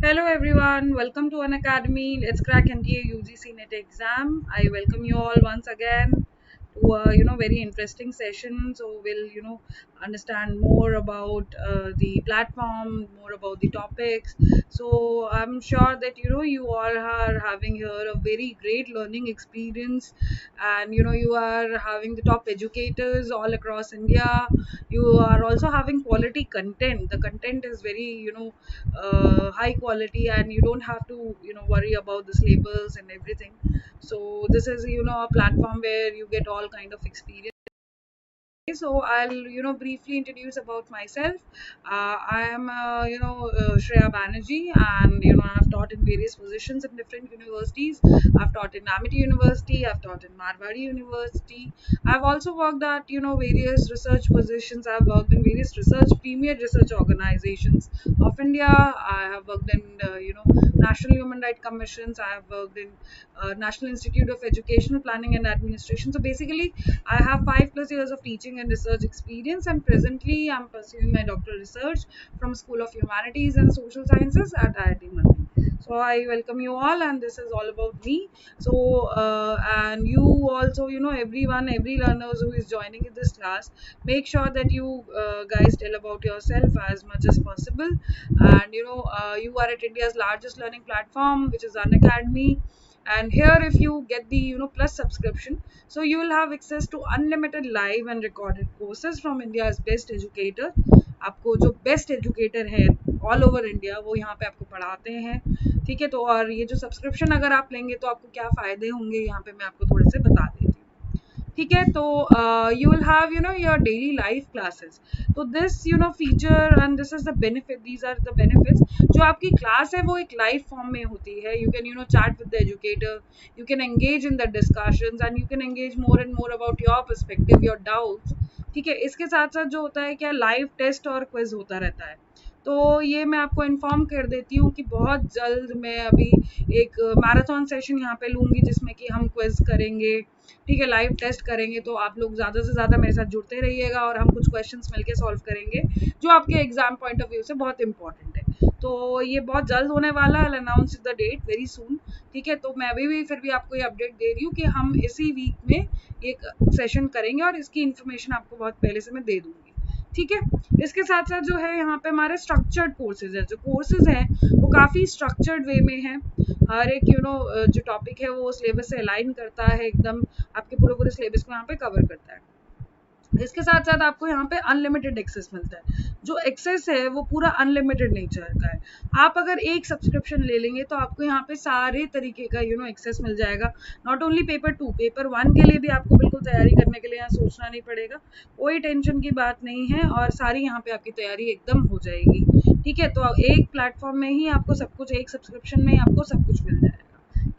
Hello everyone, welcome to an academy. Let's crack NTA UGC NET exam. I welcome you all once again to a very interesting session. So we'll understand more about the platform, more about the topics. So I'm sure that you all are having here a very great learning experience, and you are having the top educators all across India. You are also having quality content. The content is very high quality, and you don't have to worry about the labels and everything. So this is a platform where you get all kind of experience. So I'll briefly introduce about myself. I am Shreya Banerjee, and I've taught in various positions in different universities. I've taught in Amity University, I've taught in Marwari University. I've also worked at various research positions. I've worked in various premier research organizations of India. I have worked in National Human Rights Commissions. I have worked in National Institute of Educational Planning and Administration. So basically I have 5+ years of teaching and research experience, and presently I'm pursuing my doctoral research from School of Humanities and Social Sciences at IIT Madras. So I welcome you all, and this is all about me. So and you also, everyone, every learners who is joining in this class, make sure that you guys tell about yourself as much as possible. And you are at India's largest learning platform, which is Unacademy. And here, if you get the plus subscription, so you will have access to unlimited live and recorded courses from India's best educator. आपको जो best educator है all over India वो यहाँ पे आपको पढ़ाते हैं, ठीक है। तो और ये जो सब्सक्रिप्शन अगर आप लेंगे तो आपको क्या फ़ायदे होंगे यहाँ पे मैं आपको थोड़े से बता देती हूँ, ठीक है। तो you will have your daily life classes. तो this feature and this is the benefit, these are the benefits. जो आपकी क्लास है वो एक लाइव फॉर्म में होती है। You can chat with the educator, you can engage in the discussions, and you can engage more and more about your perspective, your doubts, ठीक है। इसके साथ साथ जो होता है क्या, लाइव टेस्ट और क्विज होता रहता है। तो ये मैं आपको इन्फॉर्म कर देती हूँ कि बहुत जल्द मैं अभी एक मैराथन सेशन यहाँ पे लूँगी, जिसमें कि हम क्विज करेंगे, ठीक है, लाइव टेस्ट करेंगे। तो आप लोग ज़्यादा से ज़्यादा मेरे साथ जुड़ते रहिएगा, और हम कुछ क्वेश्चंस मिलके सॉल्व करेंगे जो आपके एग्जाम पॉइंट ऑफ व्यू से बहुत इंपॉर्टेंट है। तो ये बहुत जल्द होने वाला है, announce the date very soon, ठीक है। तो मैं अभी भी फिर भी आपको ये अपडेट दे रही हूँ कि हम इसी वीक में एक सेशन करेंगे, और इसकी इन्फॉर्मेशन आपको बहुत पहले से मैं दे दूँगी, ठीक है। इसके साथ साथ जो है यहाँ पे हमारे स्ट्रक्चर्ड कोर्सेज है। जो कोर्सेज हैं वो काफ़ी स्ट्रक्चर्ड वे में है। हर एक जो टॉपिक है वो सिलेबस से अलाइन करता है, एकदम आपके पूरे पूरे सिलेबस को यहाँ पे कवर करता है। इसके साथ साथ आपको यहाँ पे अनलिमिटेड एक्सेस मिलता है। जो एक्सेस है वो पूरा अनलिमिटेड नेचर का है। आप अगर एक सब्सक्रिप्शन ले लेंगे तो आपको यहाँ पे सारे तरीके का एक्सेस मिल जाएगा। नॉट ओनली पेपर 2, पेपर 1 के लिए भी आपको बिल्कुल तैयारी करने के लिए यहाँ सोचना नहीं पड़ेगा, कोई टेंशन की बात नहीं है, और सारी यहाँ पे आपकी तैयारी एकदम हो जाएगी, ठीक है। तो एक प्लेटफॉर्म में ही आपको सब कुछ, एक सब्सक्रिप्शन में ही आपको सब कुछ मिल जाएगा,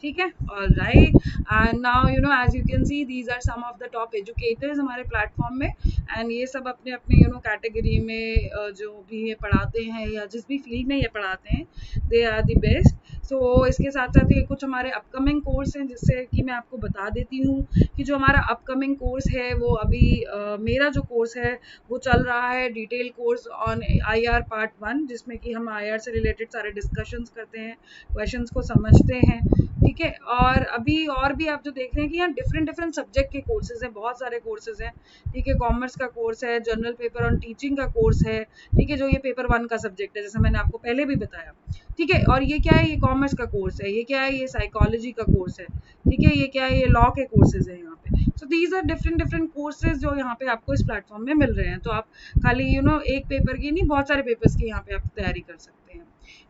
ठीक है। All right, and now as you can see these are some of the top educators हमारे प्लेटफॉर्म में, एंड ये सब अपने अपने कैटेगरी में जो भी ये पढ़ाते हैं या जिस भी फील्ड में ये पढ़ाते हैं, दे आर द बेस्ट। सो इसके साथ साथ ये कुछ हमारे अपकमिंग कोर्स हैं, जिससे कि मैं आपको बता देती हूँ कि जो हमारा अपकमिंग कोर्स है वो अभी मेरा जो कोर्स है वो चल रहा है, detail course on IR part 1, जिसमें कि हम IR से रिलेटेड सारे डिस्कशंस करते हैं, क्वेश्चंस को समझते हैं, ठीक है। और अभी और भी आप जो देख रहे हैं कि यहाँ डिफरेंट डिफरेंट सब्जेक्ट के कोर्सेज हैं, बहुत सारे कोर्सेज हैं, ठीक है। कॉमर्स का कोर्स है, जनरल पेपर ऑन टीचिंग का कोर्स है, ठीक है, जो ये पेपर 1 का सब्जेक्ट है, जैसे मैंने आपको पहले भी बताया, ठीक है। और ये क्या है, ये कॉमर्स का कोर्स है, ये क्या है, ये साइकोलॉजी का कोर्स है, ठीक है, ये क्या है, ये लॉ के कोर्सेज है यहाँ पे। So these are different different courses जो यहाँ पे आपको इस प्लेटफॉर्म में मिल रहे हैं। तो आप खाली एक पेपर की नहीं, बहुत सारे पेपर्स की यहाँ पे आप तैयारी कर सकते हैं।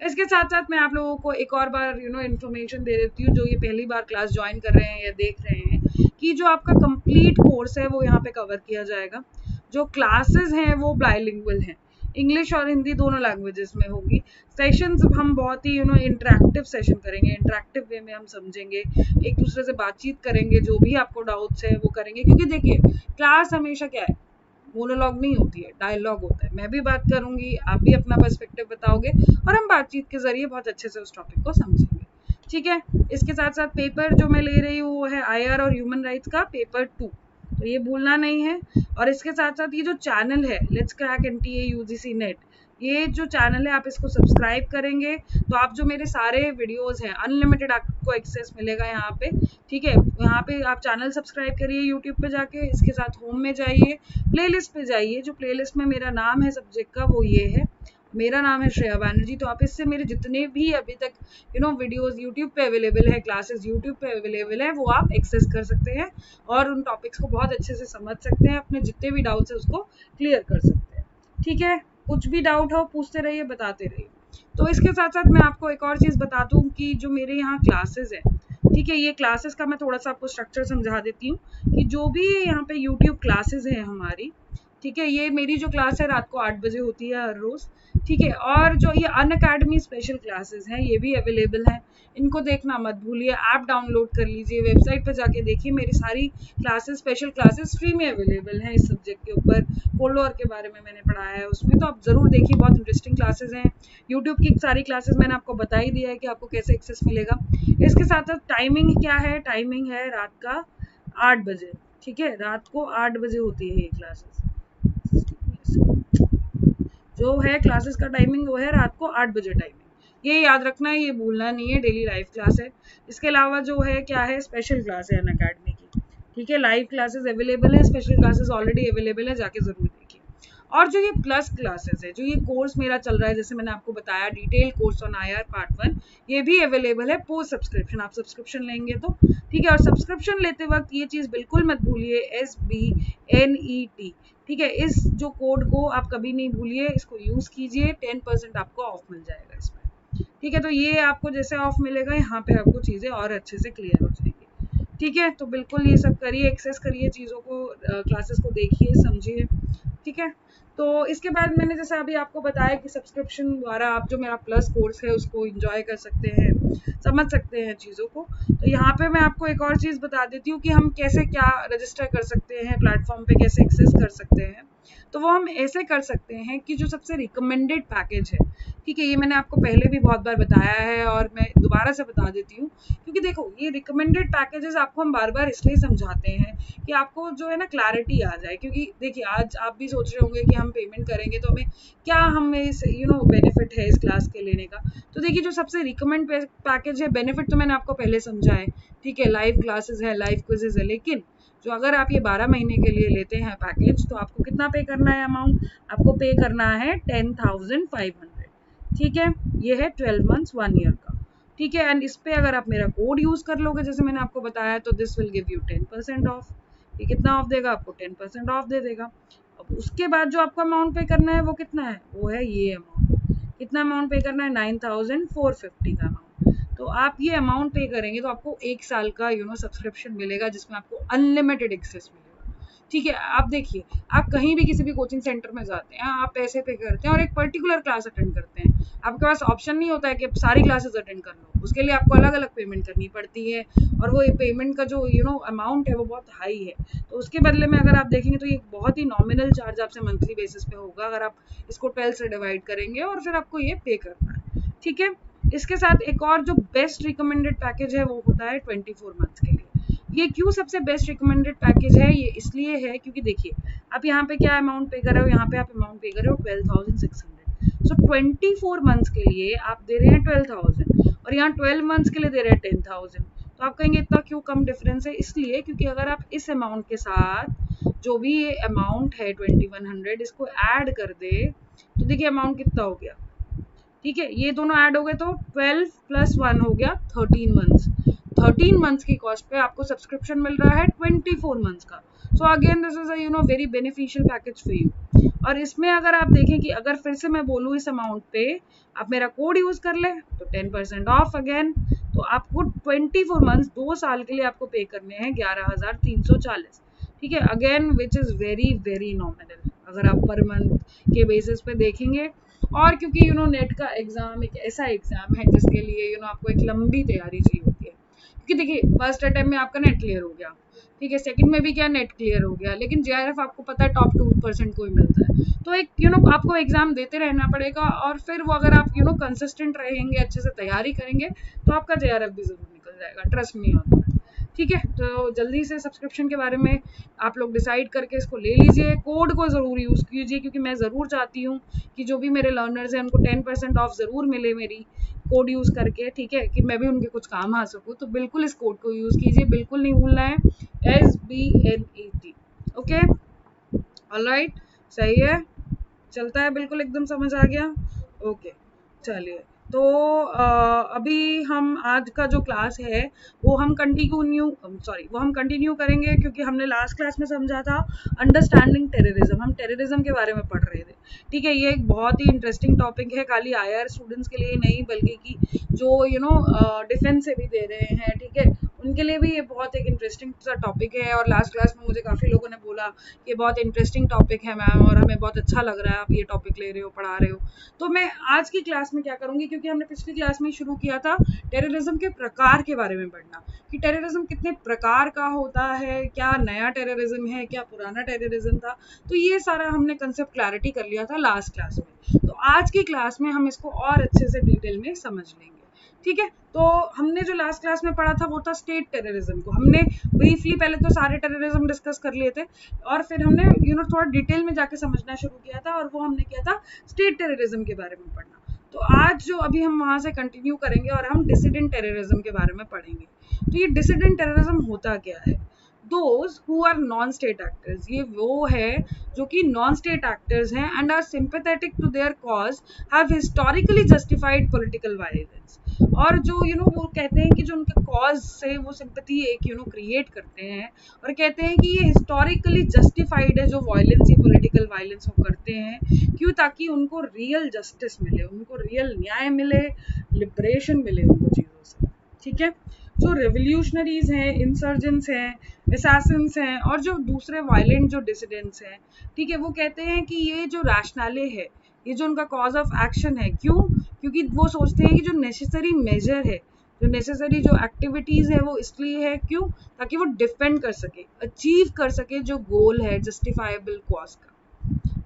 इसके साथ साथ मैं आप लोगों को एक और बार इन्फॉर्मेशन दे देती हूँ, जो ये पहली बार क्लास ज्वाइन कर रहे हैं या देख रहे हैं, कि जो आपका कंप्लीट कोर्स है वो यहाँ पे कवर किया जाएगा। जो क्लासेस हैं वो बाइलिंगुअल हैं, इंग्लिश और हिंदी दोनों लैंग्वेजेस में होगी। सेशंस हम बहुत ही इंटरेक्टिव सेशन करेंगे, इंटरेक्टिव वे में हम समझेंगे, एक दूसरे से बातचीत करेंगे, जो भी आपको डाउट्स है वो करेंगे। क्योंकि देखिए, क्लास हमेशा क्या है, मोनोलॉग नहीं होती है, डायलॉग होता है। मैं भी बात करूंगी, आप भी अपना पर्सपेक्टिव बताओगे, और हम बातचीत के जरिए बहुत अच्छे से उस टॉपिक को समझेंगे, ठीक है। इसके साथ साथ पेपर जो मैं ले रही हूँ वो है IR और ह्यूमन राइट्स का पेपर 2, तो ये भूलना नहीं है। और इसके साथ साथ ये जो चैनल है let's crack NTA UGC net, ये जो चैनल है आप इसको सब्सक्राइब करेंगे तो आप जो मेरे सारे वीडियोस हैं अनलिमिटेड आपको एक्सेस मिलेगा यहाँ पे। ठीक है, यहाँ पे आप चैनल सब्सक्राइब करिए यूट्यूब पे जाके, इसके साथ होम में जाइए, प्लेलिस्ट पे जाइए, जो प्लेलिस्ट में मेरा नाम है सब्जेक्ट का वो ये है, मेरा नाम है श्रेया बैनर्जी। तो आप इससे मेरे जितने भी अभी तक वीडियोस यूट्यूब पे अवेलेबल है, क्लासेस यूट्यूब पे अवेलेबल है, वो आप एक्सेस कर सकते हैं और उन टॉपिक्स को बहुत अच्छे से समझ सकते हैं, अपने जितने भी डाउट्स है उसको क्लियर कर सकते हैं। ठीक है, कुछ भी डाउट हो पूछते रहिए, बताते रहिए। तो इसके साथ साथ मैं आपको एक और चीज़ बता दूं कि जो मेरे यहाँ क्लासेस है, ठीक है, ये क्लासेस का मैं थोड़ा सा आपको स्ट्रक्चर समझा देती हूँ कि जो भी यहाँ पे यूट्यूब क्लासेस है हमारी, ठीक है, ये मेरी जो क्लास है रात को 8 बजे होती है हर रोज। ठीक है, और जो ये अनअकैडमी स्पेशल क्लासेस हैं ये भी अवेलेबल हैं, इनको देखना मत भूलिए, ऐप डाउनलोड कर लीजिए, वेबसाइट पर जाके देखिए, मेरी सारी क्लासेस स्पेशल क्लासेस फ्री में अवेलेबल हैं इस सब्जेक्ट के ऊपर। कोल्ड वॉर के बारे में मैंने पढ़ाया है उसमें, तो आप जरूर देखिए, बहुत इंटरेस्टिंग क्लासेस हैं। यूट्यूब की सारी क्लासेस मैंने आपको बता ही दिया है कि आपको कैसे एक्सेस मिलेगा। इसके साथ साथ टाइमिंग क्या है, टाइमिंग है रात का 8 बजे। ठीक है, रात को 8 बजे होती है ये क्लासेस, जो है क्लासेस का टाइमिंग वो है रात को 8 बजे टाइमिंग, ये याद रखना है, ये भूलना नहीं है, डेली लाइव क्लास है। इसके अलावा जो है क्या है, स्पेशल क्लास है अनअकैडमी की। ठीक है, लाइव क्लासेस अवेलेबल है, स्पेशल क्लासेस ऑलरेडी अवेलेबल है, जाके जरूर देखिए। और जो ये प्लस क्लासेस है, जो ये कोर्स मेरा चल रहा है, जैसे मैंने आपको बताया detail course on IR part 1, ये भी अवेलेबल है पोस्ट सब्सक्रिप्शन, आप सब्सक्रिप्शन लेंगे तो। ठीक है, और सब्सक्रिप्शन लेते वक्त ये चीज़ बिल्कुल मत भूलिए, SBNET। ठीक है, इस जो कोड को आप कभी नहीं भूलिए, इसको यूज़ कीजिए, 10% आपको ऑफ मिल जाएगा इसमें। ठीक है, तो ये आपको जैसे ऑफ मिलेगा यहाँ पे आपको चीज़ें और अच्छे से क्लियर हो जाएंगी। ठीक है, तो बिल्कुल ये सब करिए, एक्सेस करिए चीज़ों को, क्लासेस को देखिए, समझिए। ठीक है, तो इसके बाद मैंने जैसे अभी आपको बताया कि सब्सक्रिप्शन द्वारा आप जो मेरा प्लस कोर्स है उसको एंजॉय कर सकते हैं, समझ सकते हैं चीज़ों को। तो यहाँ पे मैं आपको एक और चीज़ बता देती हूँ कि हम कैसे क्या रजिस्टर कर सकते हैं, प्लेटफॉर्म पे कैसे एक्सेस कर सकते हैं। तो वो हम ऐसे कर सकते हैं कि जो सबसे रिकमेंडेड पैकेज है, ठीक है, ये मैंने आपको पहले भी बहुत बार बताया है और मैं दोबारा से बता देती हूँ, क्योंकि देखो ये रिकमेंडेड पैकेजेस आपको हम बार बार इसलिए समझाते हैं कि आपको जो है ना क्लैरिटी आ जाए। क्योंकि देखिए आज आप भी सोच रहे होंगे कि हम पेमेंट करेंगे तो हमें क्या, हमें इस बेनिफिट है इस क्लास के लेने का। तो देखिए जो सबसे रिकमेंड पैकेज है, बेनिफिट तो मैंने आपको पहले समझा है, ठीक है, लाइव क्लासेस है, लाइव क्विजेज है, लेकिन जो अगर आप ये 12 महीने के लिए लेते हैं पैकेज, तो आपको कितना पे करना है अमाउंट, आपको पे करना है 10,500। ठीक है, ये है 12 मंथ्स 1 ईयर का। ठीक है, एंड इस पे अगर आप मेरा कोड यूज कर लोगे जैसे मैंने आपको बताया, तो this will give you 10% of. ये कितना ऑफ देगा आपको, 10% ऑफ दे देगा। अब उसके बाद जो आपको अमाउंट पे करना है वो कितना है, वो है ये अमाउंट। कितना अमाउंट पे करना है, 9,450 का अमाउंट। तो आप ये अमाउंट पे करेंगे तो आपको 1 साल का सब्सक्रिप्शन मिलेगा, जिसमें आपको अनलिमिटेड एक्सेस मिलेगा। ठीक है, आप देखिए, आप कहीं भी किसी भी कोचिंग सेंटर में जाते हैं, आप पैसे पे करते हैं और एक पर्टिकुलर क्लास अटेंड करते हैं, आपके पास ऑप्शन नहीं होता है कि आप सारी क्लासेस अटेंड कर लो, उसके लिए आपको अलग अलग पेमेंट करनी पड़ती है, और वो पेमेंट का जो अमाउंट है वो बहुत हाई है। तो उसके बदले में अगर आप देखेंगे तो ये बहुत ही नॉमिनल चार्ज आपसे मंथली बेसिस पे होगा, अगर आप इसको 12 से डिवाइड करेंगे और फिर आपको ये पे करना है। ठीक है, इसके साथ एक और जो बेस्ट रिकमेंडेड पैकेज है वो होता है 24 मंथ के लिए। ये क्यों सबसे बेस्ट रिकमेंडेड पैकेज है, ये इसलिए है क्योंकि देखिए आप यहाँ पे क्या अमाउंट पे कर रहे हो, यहाँ पे आप अमाउंट पे कर रहे हो 12,600। सो 24 मंथ्स के लिए आप दे रहे हैं 12,000 और यहाँ 12 मंथ्स के लिए दे रहे हैं 10,000। तो आप कहेंगे इतना क्यों कम डिफरेंस है, इसलिए क्योंकि अगर आप इस अमाउंट के साथ जो भी ये अमाउंट है 2100 इसको ऐड कर दे, तो देखिए अमाउंट कितना हो गया। ठीक है, ये दोनों ऐड हो गए तो 12 + 1 हो गया 13 मंथ्स। 13 मंथ्स की कॉस्ट पे आपको सब्सक्रिप्शन मिल रहा है 24 मंथ्स का। So again this is a very beneficial package for you. और इसमें अगर आप देखें कि अगर फिर से मैं बोलूँ इस अमाउंट पे आप मेरा कोड यूज कर ले तो 10% ऑफ अगेन। तो आपको 24 मंथ्स 2 साल के लिए आपको पे करने हैं 11,340। ठीक है, again which is very very nominal अगर आप पर मंथ के बेसिस पे देखेंगे। और क्योंकि नेट का एग्जाम एक ऐसा एग्जाम है जिसके लिए आपको एक लंबी तैयारी चाहिए होती है। क्योंकि देखिए फर्स्ट अटेम्प्ट में आपका नेट क्लियर हो गया, ठीक है, सेकंड में भी क्या नेट क्लियर हो गया, लेकिन JRF आपको पता है टॉप 2% को ही मिलता है। तो एक आपको एग्जाम देते रहना पड़ेगा, और फिर वो अगर आप कंसिस्टेंट रहेंगे, अच्छे से तैयारी करेंगे, तो आपका JRF भी जरूर निकल जाएगा, ट्रस्ट मी ऑन दैट। ठीक है, तो जल्दी से सब्सक्रिप्शन के बारे में आप लोग डिसाइड करके इसको ले लीजिए। कोड को ज़रूर यूज़ कीजिए, क्योंकि मैं ज़रूर चाहती हूँ कि जो भी मेरे लर्नर्स हैं उनको 10% ऑफ ज़रूर मिले मेरी कोड यूज़ करके, ठीक है, कि मैं भी उनके कुछ काम आ सकूँ। तो बिल्कुल इस कोड को यूज़ कीजिए, बिल्कुल नहीं भूलना है, SBNET। ओके, ऑलराइट, सही है, चलता है, बिल्कुल एकदम समझ आ गया। ओके, चलिए, तो अभी हम आज का जो क्लास है वो हम कंटिन्यू करेंगे, क्योंकि हमने लास्ट क्लास में समझा था अंडरस्टैंडिंग टेररिज्म। हम टेररिज्म के बारे में पढ़ रहे थे, ठीक है। ये एक बहुत ही इंटरेस्टिंग टॉपिक है, खाली IR स्टूडेंट्स के लिए नहीं, बल्कि कि जो डिफेंस से भी दे रहे हैं, ठीक है, उनके लिए भी ये बहुत एक इंटरेस्टिंग सा टॉपिक है। और लास्ट क्लास में मुझे काफ़ी लोगों ने बोला कि बहुत इंटरेस्टिंग टॉपिक है मैम, और हमें बहुत अच्छा लग रहा है आप ये टॉपिक ले रहे हो, पढ़ा रहे हो। तो मैं आज की क्लास में क्या करूंगी, क्योंकि हमने पिछली क्लास में शुरू किया था टेररिज्म के प्रकार के बारे में पढ़ना, कि टेररिज्म कितने प्रकार का होता है, क्या नया टेररिज्म है, क्या पुराना टेररिज्म था। तो ये सारा हमने कंसेप्ट क्लैरिटी कर लिया था लास्ट क्लास में। तो आज की क्लास में हम इसको और अच्छे से डिटेल में समझ लेंगे, ठीक है। तो हमने जो लास्ट क्लास में पढ़ा था वो था स्टेट टेररिज्म को। हमने ब्रीफली पहले तो सारे टेररिज्म डिस्कस कर लिए थे, और फिर हमने थोड़ा डिटेल में जाके समझना शुरू किया था, और वो हमने किया था स्टेट टेररिज्म के बारे में पढ़ना। तो आज जो अभी हम वहां से कंटिन्यू करेंगे और हम डिसिडेंट टेररिज्म के बारे में पढ़ेंगे। तो ये डिसिडेंट टेररिज्म होता क्या है? Those who are non-state actors, ये वो है जो कि non-state actors हैं and are sympathetic to their cause, have historically justified political violence। और जो वो कहते हैं कि जो उनके कॉज से वो सिंपैथी एक क्रिएट करते हैं, और कहते हैं कि ये हिस्टोरिकली जस्टिफाइड है जो वायलेंस, ये पॉलिटिकल वायलेंस वो करते हैं, क्यों? ताकि उनको रियल जस्टिस मिले, उनको रियल न्याय मिले, लिबरेशन मिले उनको चीज़ों से, ठीक है। जो रेवोल्यूशनरीज हैं, इंसर्जेंट्स हैं, असैसिन्स हैं, और जो दूसरे वायलेंट जो डिसिडेंट्स हैं, ठीक है, वो कहते हैं कि ये जो रैशनले है, ये जो उनका कॉज ऑफ एक्शन है, क्यों? क्योंकि वो सोचते हैं कि जो नेसेसरी मेजर है, जो नेसेसरी जो एक्टिविटीज है, वो इसलिए है, क्यों? ताकि वो डिफेंड कर सके, अचीव कर सके जो गोल है जस्टिफाइबल कॉज का,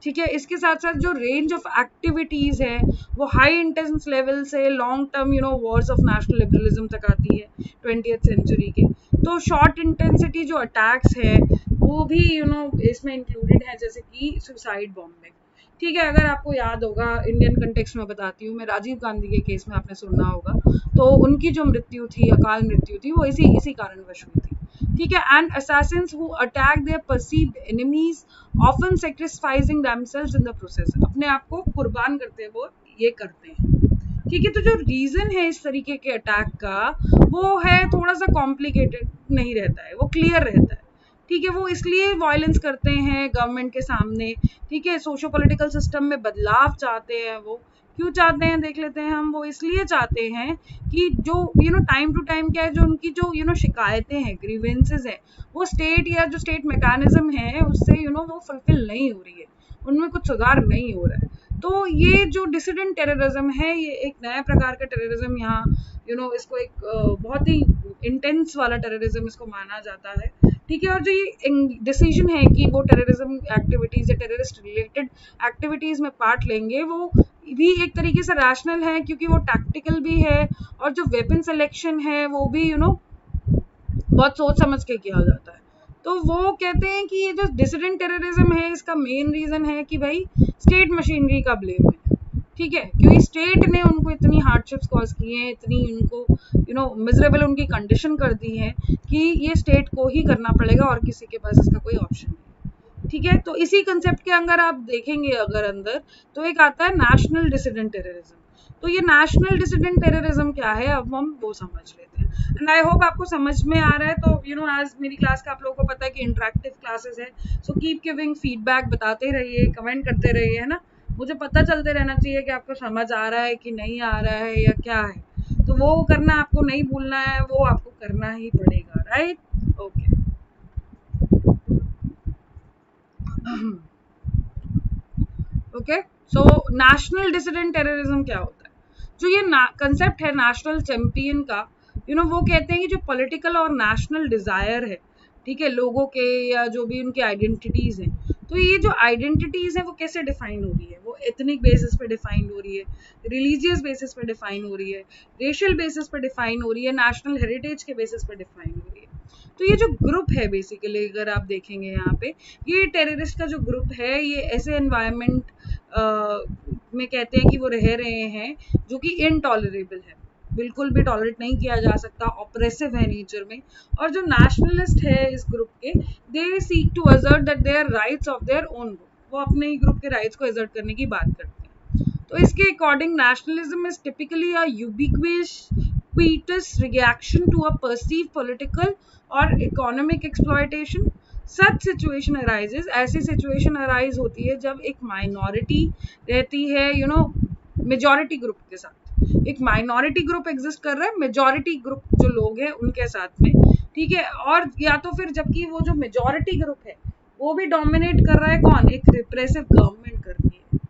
ठीक है। इसके साथ साथ जो रेंज ऑफ एक्टिविटीज है वो हाई इंटेंस लेवल से long term Wars of national liberalism तक आती है 20th सेंचुरी के। तो शॉर्ट इंटेंसिटी जो अटैक्स है वो भी इसमें इंक्लूडेड है, जैसे कि सुसाइड बॉम्बिंग, ठीक है। अगर आपको याद होगा, इंडियन कंटेक्स्ट में बताती हूँ मैं, राजीव गांधी के केस में आपने सुना होगा, तो उनकी जो मृत्यु थी, अकाल मृत्यु थी, वो इसी कारणवश हुई थी, ठीक है। And assassins who attack their perceived enemies often sacrificing themselves in the process, अपने आप को कुर्बान करते वो ये करते हैं, ठीक है। तो जो रीजन है इस तरीके के अटैक का वो है थोड़ा सा कॉम्प्लिकेटेड नहीं रहता है, वो क्लियर रहता है, ठीक है। वो इसलिए वायलेंस करते हैं गवर्नमेंट के सामने, ठीक है, सोशो पॉलिटिकल सिस्टम में बदलाव चाहते हैं। वो क्यों चाहते हैं देख लेते हैं हम। वो इसलिए चाहते हैं कि जो टाइम टू टाइम क्या है, जो उनकी जो शिकायतें हैं, ग्रीवेंसेस हैं, वो स्टेट या जो स्टेट मैकेनिज्म है उससे वो फुलफिल नहीं हो रही है, उनमें कुछ सुधार नहीं हो रहा है। तो ये जो डिसिडेंट टेररिज्म है, ये एक नया प्रकार का टेररिज्म, यहाँ इसको एक बहुत ही इंटेंस वाला टेररिज्म इसको माना जाता है, ठीक है। और जो ये डिसीजन है कि वो टेररिज्म एक्टिविटीज या टेररिस्ट रिलेटेड एक्टिविटीज में पार्ट लेंगे, वो भी एक तरीके से रैशनल है, क्योंकि वो टैक्टिकल भी है, और जो वेपन सिलेक्शन है वो भी बहुत सोच समझ के किया जाता है। तो वो कहते हैं कि ये जो डिसिडेंट टेररिज्म है, इसका मेन रीजन है कि भाई स्टेट मशीनरी का ब्लेम है, ठीक है, क्योंकि स्टेट ने उनको इतनी हार्डशिप्स कॉज की हैं, इतनी उनको मिजरेबल उनकी कंडीशन कर दी है कि ये स्टेट को ही करना पड़ेगा और किसी के पास इसका कोई ऑप्शन नहीं, ठीक है। तो इसी कंसेप्ट के अगर आप देखेंगे अगर अंदर, तो एक आता है नेशनल डिसिडेंट टेररिज्म। तो ये नेशनल डिसिडेंट टेररिज्म क्या है, अब हम वो समझ लेते हैं। एंड आई होप आपको समझ में आ रहा है। तो आज मेरी क्लास का आप लोगों को पता है कि इंटरेक्टिव क्लासेस है, सो कीप गिविंग फीडबैक, बताते रहिए, कमेंट करते रहिए, है ना। मुझे पता चलते रहना चाहिए कि आपको समझ आ रहा है कि नहीं आ रहा है या क्या है। तो वो करना आपको नहीं भूलना है, वो आपको करना ही पड़ेगा, right? Okay, okay. So national dissident terrorism क्या होता है? जो ये कंसेप्ट है नेशनल चैंपियन का, वो कहते हैं कि जो पॉलिटिकल और नेशनल डिजायर है, ठीक है, लोगों के या जो भी उनके आइडेंटिटीज हैं, तो ये जो आइडेंटिटीज है वो कैसे डिफाइन हो रही है, वो एथनिक बेसिस पे डिफाइन हो रही है, रिलीजियस बेसिस पे डिफाइन हो रही है, रेशियल बेसिस पे डिफाइन हो रही है, नेशनल हेरिटेज के बेसिस पे डिफाइन हो रही है। तो ये जो ग्रुप है बेसिकली अगर आप देखेंगे यहाँ पे, ये टेररिस्ट का जो ग्रुप है ये ऐसे एनवायरनमेंट में कहते हैं कि वो रह रहे हैं जो कि इनटॉलरेबल है, बिल्कुल भी टॉलरेट नहीं किया जा सकता, ऑपरेसिव है नेचर में। और जो नेशनलिस्ट है इस ग्रुप के, they seek to assert that their rights of their own group, वो अपने ही ग्रुप के राइट्स को असर्ट करने की बात करते हैं। तो इसके according nationalism is typically a ubiquitous reaction to a perceived political or economic exploitation. Such situation arises, ऐसी सिचुएशन अराइज होती है जब एक माइनॉरिटी रहती है मेजॉरिटी ग्रुप के साथ, एक माइनॉरिटी ग्रुप एग्जिस्ट कर रहा है मेजॉरिटी ग्रुप जो लोग हैं उनके साथ में, ठीक है। और या तो फिर जबकि वो जो मेजॉरिटी ग्रुप है वो भी डोमिनेट कर रहा है, कौन, एक रिप्रेसिव गवर्नमेंट कर रही है,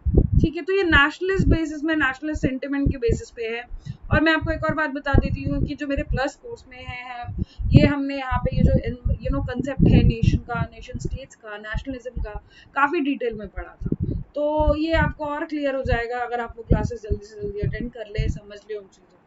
ठीक है। तो ये नेशनलिस्ट बेसिस में, नेशनलिस्ट सेंटिमेंट के बेसिस पे है। और मैं आपको एक और बात बता देती हूँ कि जो मेरे प्लस कोर्स में है ये हमने यहाँ पे ये जो कंसेप्ट है नेशन का, नेशन स्टेट्स का, नेशनलिज्म का, काफ़ी डिटेल में पढ़ा था। तो ये आपको और क्लियर हो जाएगा अगर आप वो क्लासेस जल्दी से जल्दी अटेंड कर ले, समझ ले उन चीज़ों को।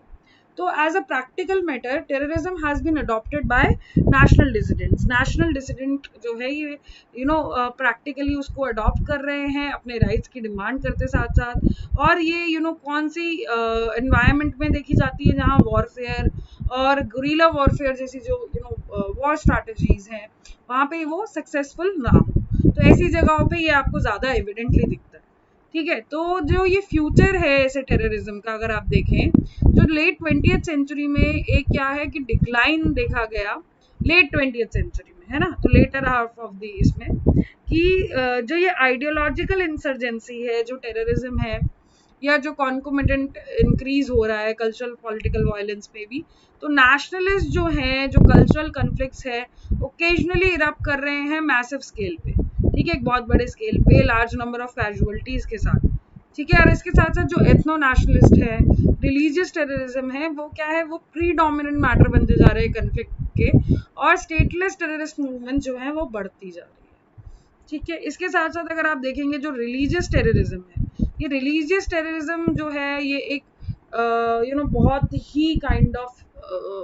तो as a practical matter terrorism has been adopted by national dissidents. National dissident जो है ये प्रैक्टिकली उसको अडॉप्ट कर रहे हैं, अपने राइट्स की डिमांड करते साथ साथ। और ये कौन सी एनवायरनमेंट में देखी जाती है जहाँ वॉरफेयर और गुरिल्ला वॉरफेयर जैसी जो वॉर स्ट्रैटेजीज हैं वहाँ पे वो सक्सेसफुल ना हो, तो ऐसी जगहों पे ये आपको ज़्यादा एविडेंटली दिखता है, ठीक है। तो जो ये फ्यूचर है ऐसे टेररिज्म का अगर आप देखें, जो लेट 20th सेंचुरी में एक क्या है कि डिक्लाइन देखा गया, लेट 20th सेंचुरी में है ना, तो लेटर हाफ ऑफ द इसमें कि जो ये आइडियोलॉजिकल इंसर्जेंसी है, जो टेररिज्म है या जो कॉन्कोमिटेंट इंक्रीज हो रहा है कल्चरल पॉलिटिकल वायलेंस पे भी, तो नेशनलिस्ट जो हैं, जो कल्चरल कन्फ्लिक्ट्स है ओकेजनली इरप्ट कर रहे हैं मैसिव स्केल पे, ठीक है, एक बहुत बड़े स्केल पे, लार्ज नंबर ऑफ कैजुअलिटीज के साथ, ठीक है। और इसके साथ साथ जो एथनो नेशनलिस्ट है, रिलीजियस टेररिज्म है, वो क्या है, वो प्रीडोमिनेंट मैटर बनते जा रहे हैं कन्फ्लिक्ट के, और स्टेटलेस टेररिस्ट मूवमेंट जो है वो बढ़ती जा रही है, ठीक है। इसके साथ साथ अगर आप देखेंगे जो रिलीजियस टेररिज्म है, ये रिलीजियस टेररिज्म जो है ये एक बहुत ही kind of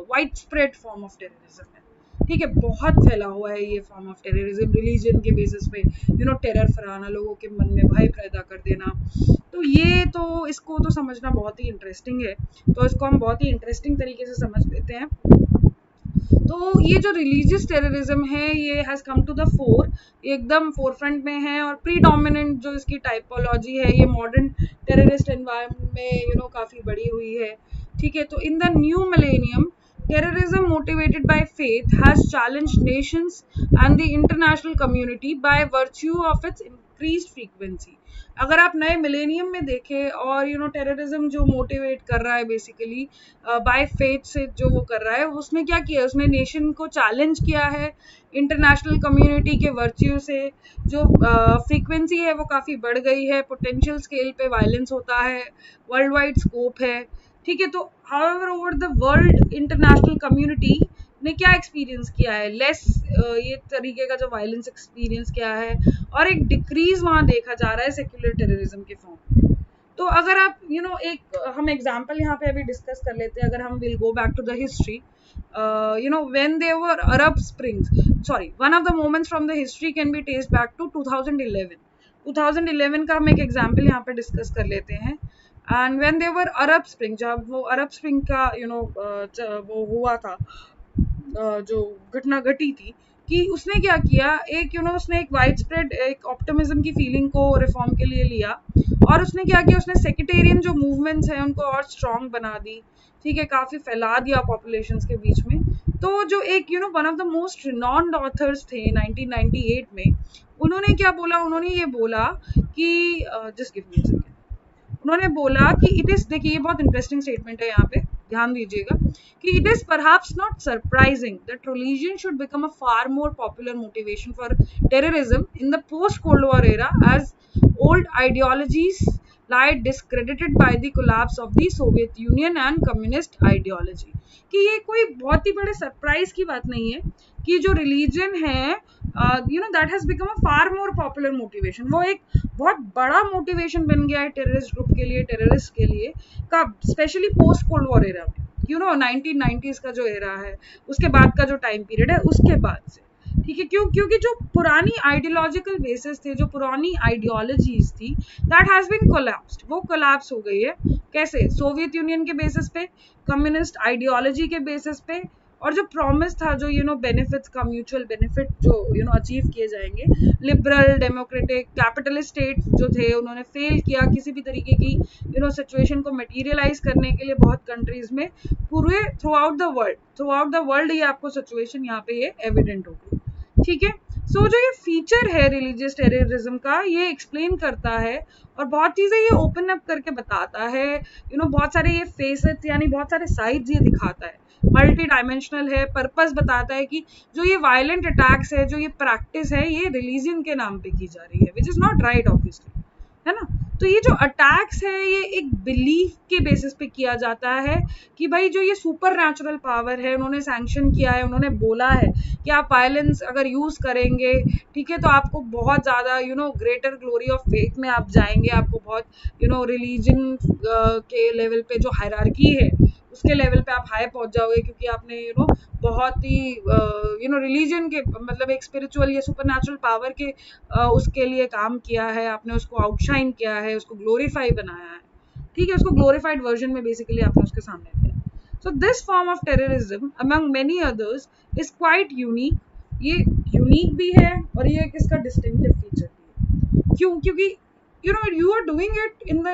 wide spread form of terrorism है, ठीक है, बहुत फैला हुआ है ये फॉर्म ऑफ टेररिज्म, रिलीजन के बेसिस पे टेरर फैलाना, लोगों के मन में भय पैदा कर देना। तो ये तो इसको तो समझना बहुत ही इंटरेस्टिंग है, तो इसको हम बहुत ही इंटरेस्टिंग तरीके से समझ लेते हैं। तो ये जो रिलीजियस टेररिज्म है ये has come to the fore, एकदम फोरफ्रंट में है, और प्रीडोमिनेंट जो इसकी टाइपोलॉजी है ये मॉडर्न टेररिस्ट एनवायरनमेंट में काफ़ी बड़ी हुई है, ठीक है। तो in the new millennium terrorism motivated by faith has challenged nations and the international community by virtue of its increased frequency। अगर आप नए मिलेनियम में देखें और टेररिज्म जो मोटिवेट कर रहा है बेसिकली बाय फेथ से जो वो कर रहा है, उसने क्या किया, उसने नेशन को चैलेंज किया है इंटरनेशनल कम्युनिटी के वर्च्यू से, जो फ्रीक्वेंसी है वो काफ़ी बढ़ गई है, पोटेंशियल स्केल पे वायलेंस होता है, वर्ल्ड वाइड स्कोप है, ठीक है। तो however over the world international community ने क्या एक्सपीरियंस किया है, लेस ये तरीके का जो वायलेंस एक्सपीरियंस किया है, और एक डिक्रीज वहाँ देखा जा रहा है सेक्युलर टेररिज्म के फॉर्म में। तो अगर आप एक हम एग्जांपल यहाँ पे अभी डिस्कस कर लेते हैं, अगर हम will go back to the history, when there were Arab Springs, sorry, one of the moments from the history can be traced back to 2011। 2011 का हम एक एग्जाम्पल यहाँ पे डिस्कस कर लेते हैं। And when there were Arab Spring, जब वो अरब स्प्रिंग का वो हुआ था, जो घटना घटी थी, कि उसने क्या किया, एक उसने एक वाइड स्प्रेड एक ऑप्टिमिज्म की फीलिंग को रिफॉर्म के लिए लिया, और उसने क्या किया, उसने सेक्रेटेरियन जो मूवमेंट्स हैं उनको और स्ट्रॉन्ग बना दी, ठीक है, काफ़ी फैला दिया पॉपुलेशंस के बीच में। तो जो एक one of the most renowned authors थे 1998 में, उन्होंने क्या बोला, उन्होंने ये बोला कि just give me a second, उन्होंने बोला कि इट इज, देखिए ये बहुत इंटरेस्टिंग स्टेटमेंट है, यहाँ पे ध्यान दीजिएगा, कि it is perhaps not surprising that religion should become a far more popular motivation for terrorism in the post Cold War era, as old ideologies lie discredited by the collapse of the Soviet Union and communist ideology. कि ये कोई बहुत ही बड़े surprise की बात नहीं है कि जो रिलीजन है that has become a far more popular motivation, वो एक बहुत बड़ा मोटिवेशन बन गया है टेररिस्ट ग्रुप के लिए, टेररिस्ट के लिए, कब, specially post Cold War era में, 1990s का जो एरा है, उसके बाद का जो टाइम पीरियड है, उसके बाद से, ठीक है। क्योंकि जो पुरानी आइडियोलॉजिकल बेसिस थे, जो पुरानी आइडियोलॉजीज थी, दैट हैज बीन कोलैप्स्ड, वो कोलैप्स हो गई है। कैसे? सोवियत यूनियन के बेसिस पे, कम्युनिस्ट आइडियोलॉजी के बेसिस पे, और जो प्रॉमिस था, जो बेनिफिट्स का, म्यूचुअल बेनिफिट जो अचीव किए जाएंगे, लिबरल डेमोक्रेटिक कैपिटलिस्ट स्टेट जो थे, उन्होंने फेल किया किसी भी तरीके की सिचुएशन को मटेरियलाइज करने के लिए बहुत कंट्रीज में, पूरे थ्रू आउट द वर्ल्ड ये आपको सिचुएशन यहाँ पे ये एविडेंट हो गई, ठीक है। सो जो ये फीचर है रिलीजियस टेररिज्म का, ये एक्सप्लेन करता है और बहुत चीजें ये ओपन अप करके बताता है, बहुत सारे ये फेसेट्स यानी बहुत सारे साइड्स ये दिखाता है, मल्टी डायमेंशनल है, पर्पस बताता है कि जो ये वायलेंट अटैक्स है, जो ये प्रैक्टिस है, ये रिलीजन के नाम पे की जा रही है, which is not right obviously, है ना। तो ये जो अटैक्स है, ये एक बिलीफ के बेसिस पे किया जाता है कि भाई जो ये सुपर नेचुरल पावर है, उन्होंने सैंक्शन किया है, उन्होंने बोला है कि आप वायलेंस अगर यूज करेंगे, ठीक है, तो आपको बहुत ज्यादा ग्रेटर ग्लोरी ऑफ फेथ में आप जाएंगे, आपको बहुत रिलीजन के लेवल पे जो हायरार्की है, उसके लेवल पे आप हाई पहुंच जाओगे, क्योंकि आपने बहुत ही रिलीजन के मतलब एक स्पिरिचुअल या सुपरनैचुरल पावर के उसके लिए काम किया है, आपने उसको आउटशाइन किया है, उसको ग्लोरीफाई बनाया है, ठीक है, उसको ग्लोरीफाइड वर्जन में बेसिकली आपने उसके सामने दिया। So this form of terrorism among many others is quite unique, ये यूनिक भी है और ये इसका डिस्टिंक्टिव फीचर भी है। क्यों? क्योंकि you are doing it in the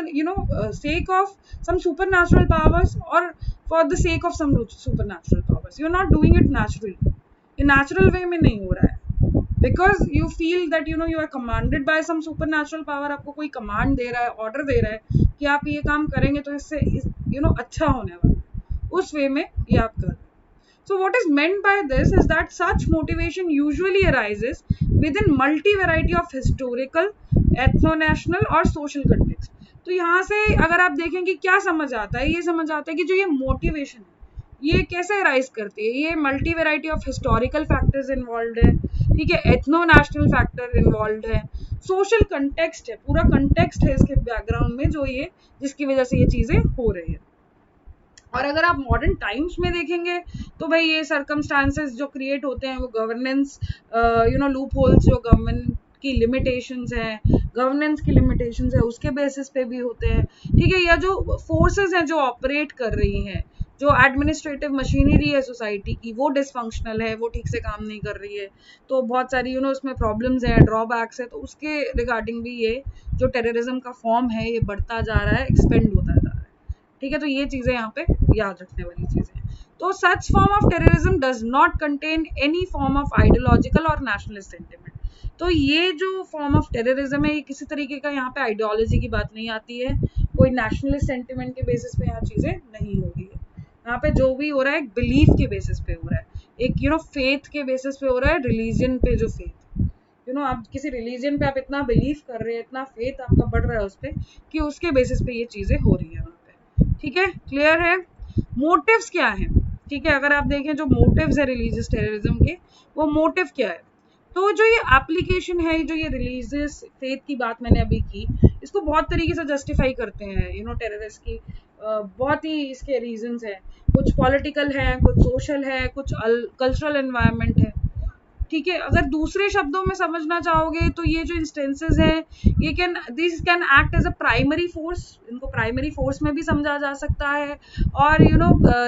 sake of some supernatural powers or for the sake of some supernatural powers. You're not doing it naturally, ये natural way में नहीं हो रहा है, because you feel that you are commanded by some supernatural power, आपको कोई command दे रहा है, order दे रहा है कि आप ये काम करेंगे तो इससे अच्छा होने वाला है, उस वे में ये आप कर। So what is meant by this is that such motivation usually arises within multi-variety of historical, ethno-national और social context. तो यहाँ से अगर आप देखें कि क्या समझ आता है, ये समझ आता है कि जो ये मोटिवेशन है, ये कैसे अराइज करती है, ये multi variety of historical factors involve है, ठीक है, एथनो नेशनल फैक्टर इन्वॉल्व है, सोशल कंटेक्स्ट है, पूरा कंटेक्स्ट है इसके बैकग्राउंड में, जो ये जिसकी वजह से ये चीजें हो रही है। और अगर आप मॉडर्न टाइम्स में देखेंगे तो भाई ये सर्कमस्टांसेस जो क्रिएट होते हैं, वो गवर्नेंस लूप होल्स, जो गवर्नमेंट की लिमिटेशंस हैं, गवर्नेंस की लिमिटेशंस है, उसके बेसिस पे भी होते हैं, ठीक है, या जो फोर्सेस हैं जो ऑपरेट कर रही हैं, जो एडमिनिस्ट्रेटिव मशीनरी है सोसाइटी की, वो डिसफंक्शनल है, वो ठीक से काम नहीं कर रही है, तो बहुत सारी उसमें प्रॉब्लम्स हैं, ड्रॉबैक्स है, तो उसके रिगार्डिंग भी ये जो टेररिज्म का फॉर्म है, ये बढ़ता जा रहा है, एक्सपेंड होता जा रहा है, ठीक है। तो ये चीजें यहाँ पे याद रखने वाली चीजें। तो such form of terrorism does not contain any form of ideological और नेशनलिस्ट सेंटिमेंट। तो ये जो फॉर्म ऑफ टेररिज्म है, ये किसी तरीके का यहाँ पे आइडियोलॉजी की बात नहीं आती है, कोई नेशनलिस्ट सेंटिमेंट के बेसिस पे यहाँ चीजें नहीं हो रही है। यहाँ पे जो भी हो रहा है एक बिलीफ के बेसिस पे हो रहा है, एक फेथ के बेसिस पे हो रहा है, रिलीजन पे जो फेथ, आप किसी रिलीजन पे आप इतना बिलीव कर रहे हैं, इतना फेथ आपका बढ़ रहा है उस पर, कि उसके बेसिस पे ये चीजें हो रही है वहाँ पे, ठीक है, क्लियर है। मोटिव्स क्या है, ठीक है, अगर आप देखें जो मोटिव्स है रिलीजियस टेररिज्म के, वो मोटिव क्या है, तो जो ये एप्लीकेशन है, जो ये रिलीजियस फेथ की बात मैंने अभी की, इसको बहुत तरीके से जस्टिफाई करते हैं टेररिस्ट की, बहुत ही इसके रीजंस है, कुछ पॉलिटिकल है, कुछ सोशल है, कुछ कल्चरल एनवायरनमेंट है, ठीक है। अगर दूसरे शब्दों में समझना चाहोगे तो ये जो इंस्टेंसेस हैं, ये this can act as a primary force, इनको प्राइमरी फोर्स में भी समझा जा सकता है, और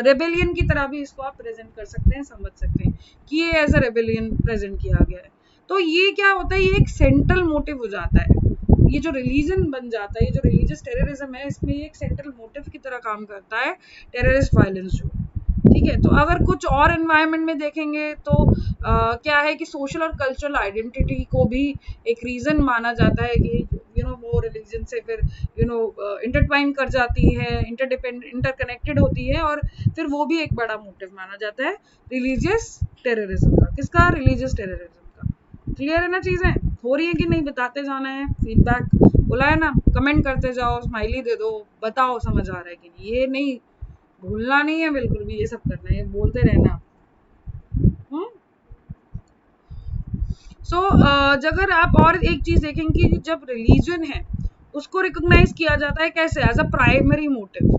रेबेलियन की तरह भी इसको आप प्रेजेंट कर सकते हैं, समझ सकते हैं कि ये एज अ रेबेलियन प्रेजेंट किया गया है। तो ये क्या होता है, ये एक सेंट्रल मोटिव हो जाता है, ये जो रिलीजन बन जाता है, ये जो रिलीजियस टेररिज्म है, इसमें ये एक सेंट्रल मोटिव की तरह काम करता है, टेररिस्ट वायलेंस जो, ठीक है। तो अगर कुछ और एनवायरनमेंट में देखेंगे तो क्या है कि सोशल और कल्चरल आइडेंटिटी को भी एक रीजन माना जाता है कि वो रिलीजन से फिर इंटरट्वाइन कर जाती है, इंटरकनेक्टेड होती है, और फिर वो भी एक बड़ा मोटिव माना जाता है रिलीजियस टेररिज्म का। किसका? रिलीजियस टेररिज्म का। क्लियर है ना, चीजें हो रही है कि नहीं, बताते जाना है, फीडबैक बोला है ना, कमेंट करते जाओ, स्माइली दे दो, बताओ समझ आ रहा है कि नहीं। ये नहीं भूलना नहीं है बिल्कुल भी, ये सब करना है, बोलते रहना। सो अगर आप और एक चीज देखेंगे कि जब रिलीजन है उसको रिकॉग्नाइज किया जाता है कैसे, as a primary motive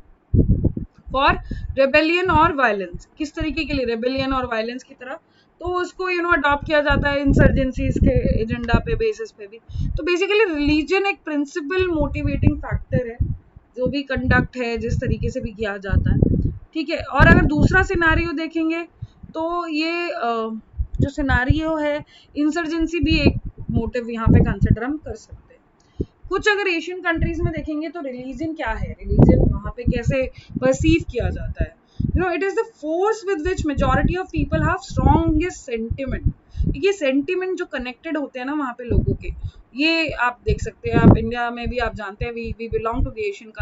for rebellion और वायलेंस, किस तरीके के लिए, रेबेलियन और वायलेंस की तरह, तो उसको अडॉप्ट किया जाता है इंसर्जेंसीज के एजेंडा पे बेसिस पे भी। तो बेसिकली रिलीजन एक प्रिंसिपल मोटिवेटिंग फैक्टर है, जो भी कंडक्ट है जिस तरीके से भी किया जाता है, ठीक है। और अगर दूसरा सिनारियो देखेंगे तो ये जो सिनारियो है, इंसर्जेंसी भी एक मोटिव यहाँ पे कंसिडर हम कर सकते हैं। कुछ अगर एशियन कंट्रीज में देखेंगे तो रिलीजन क्या है, रिलीजन वहाँ पे कैसे परसीव किया जाता है, it is the force with which majority of people have strongest sentiment. ये सेंटिमेंट जो कनेक्टेड होते हैं ना वहाँ पे लोगों के, ये आप देख सकते हैं। आप इंडिया में भी आप जानते हैं, we belong to the Asian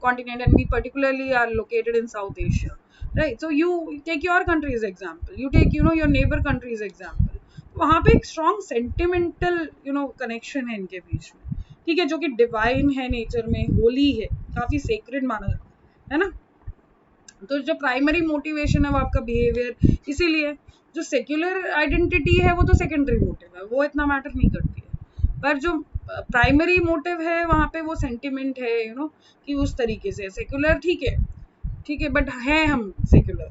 continent and we particularly are located in South Asia, right? So you take your country's example, you take your neighbor country's example, वहाँ पे एक strong sentimental connection है इनके बीच में, ठीक है, जो कि डिवाइन है, नेचर में होली है, काफी सेक्रेड माना जाता है ना। तो जो प्राइमरी मोटिवेशन है वो आपका बिहेवियर, इसीलिए जो सेक्युलर आइडेंटिटी है वो तो सेकेंडरी मोटिव है, वो इतना मैटर नहीं करती है, पर जो प्राइमरी मोटिव है वहाँ पे वो सेंटिमेंट है, कि उस तरीके से सेक्युलर ठीक है, बट है हम सेक्युलर,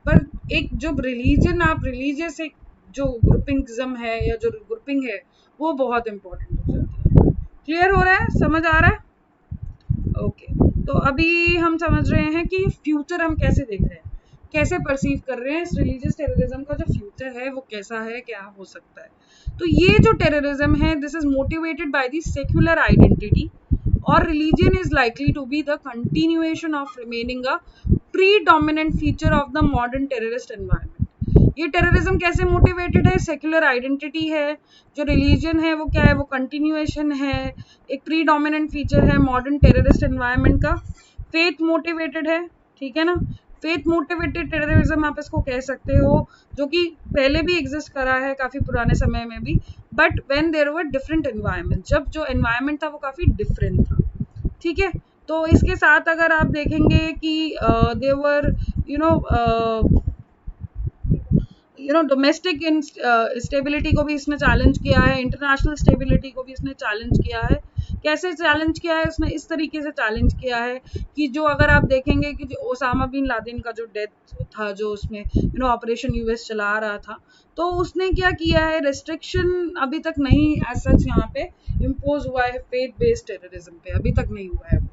पर एक जो रिलीजन, आप रिलीजियस एक जो ग्रुपिंगज्म है या जो ग्रुपिंग है वो बहुत इंपॉर्टेंट हो जाती है। क्लियर हो रहा है, समझ आ रहा है? ओके, तो अभी हम समझ रहे हैं कि फ्यूचर हम कैसे देख रहे हैं, कैसे परसीव कर रहे हैं इस रिलीजियस टेररिज्म का, जो फ्यूचर है वो कैसा है, क्या हो सकता है। तो ये जो टेररिज्म है, this is motivated by the secular identity, और religion is likely to be the continuation of remaining a predominant feature of the modern terrorist environment। ये टेररिज्म कैसे मोटिवेटेड है, सेक्युलर आइडेंटिटी है, जो रिलीजन है वो क्या है, वो कंटिन्यूएशन है, एक प्रीडोमिनेंट फीचर है मॉडर्न टेररिस्ट एनवायरनमेंट का, फेथ मोटिवेटेड है, ठीक है ना। फेथ मोटिवेटेड टेररिज्म आप इसको कह सकते हो, जो कि पहले भी एग्जिस्ट करा है काफी पुराने समय में भी, but when there were different environment, जब जो एनवायरनमेंट था वो काफी डिफरेंट था, ठीक है। तो इसके साथ अगर आप देखेंगे कि देयर वर डोमेस्टिक स्टेबिलिटी को भी इसने चैलेंज किया है, इंटरनेशनल स्टेबिलिटी को भी इसने चैलेंज किया है। कैसे चैलेंज किया है उसने, इस तरीके से चैलेंज किया है कि जो अगर आप देखेंगे कि जो ओसामा बिन लादेन का जो डेथ था, जो उसमें ऑपरेशन यूएस चला रहा था, तो उसने क्या किया है, रेस्ट्रिक्शन अभी तक नहीं एज सच यहाँ पे इम्पोज हुआ है फेथ बेस्ड टेररिज्म पे, अभी तक नहीं हुआ है वो,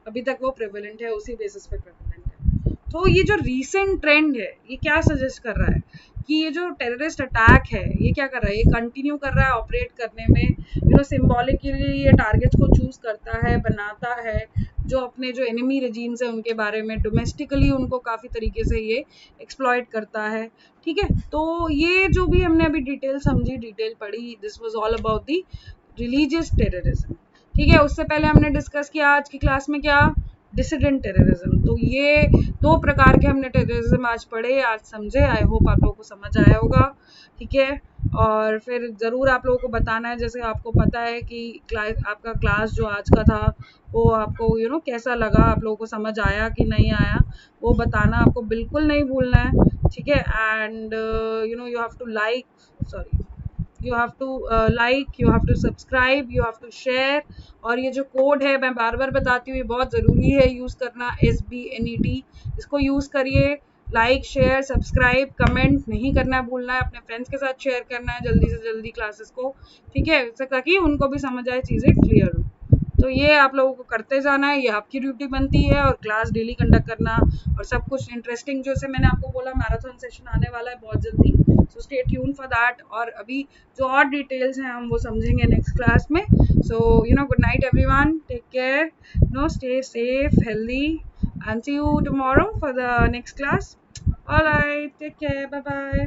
अभी तक वो प्रेवलेंट है, उसी बेसिस पे प्रेवलेंट है। तो ये जो रीसेंट ट्रेंड है ये क्या सजेस्ट कर रहा है कि ये जो टेररिस्ट अटैक है ये क्या कर रहा है, ये कंटिन्यू कर रहा है ऑपरेट करने में, सिंबॉलिकली ये टारगेट्स को चूज करता है, बनाता है, जो अपने जो एनिमी रेजीम्स है उनके बारे में डोमेस्टिकली उनको काफी तरीके से ये एक्सप्लॉइट करता है, ठीक है। तो ये जो भी हमने अभी डिटेल समझी, डिटेल पढ़ी, this was all about the religious terrorism, ठीक है। उससे पहले हमने डिस्कस किया आज की क्लास में क्या, डिसिडेंट टेररिज्म। तो ये दो प्रकार के हमने टेररिज्म आज पढ़े, आज समझे, आई होप आप लोगों को समझ आया होगा, ठीक है। और फिर ज़रूर आप लोगों को बताना है, जैसे आपको पता है कि आपका क्लास जो आज का था वो आपको कैसा लगा, आप लोगों को समझ आया कि नहीं आया, वो बताना आपको बिल्कुल नहीं भूलना है, ठीक है। And you have to like, sorry, you have to like, you have to subscribe, you have to share। और ये जो कोड है मैं बार बार बताती हूँ, ये बहुत ज़रूरी है यूज़ करना, SBNET, इसको यूज़ करिए। लाइक, शेयर, सब्सक्राइब, कमेंट नहीं करना भूलना है, अपने फ्रेंड्स के साथ शेयर करना है जल्दी से जल्दी क्लासेस को, ठीक है, ताकि उनको भी समझ आए, चीज़ें क्लियर हो। तो ये आप लोगों को करते जाना है, ये आपकी ड्यूटी बनती है, और क्लास डेली कंडक्ट करना और सब कुछ इंटरेस्टिंग, जैसे मैंने आपको बोला मैराथन सेशन आने वाला है बहुत जल्दी, so stay tune for that. और अभी जो और डिटेल्स हैं हम वो समझेंगे नेक्स्ट क्लास में। So good night everyone, take care, stay safe, healthy, and see you tomorrow for the next class. Alright, take care, bye bye.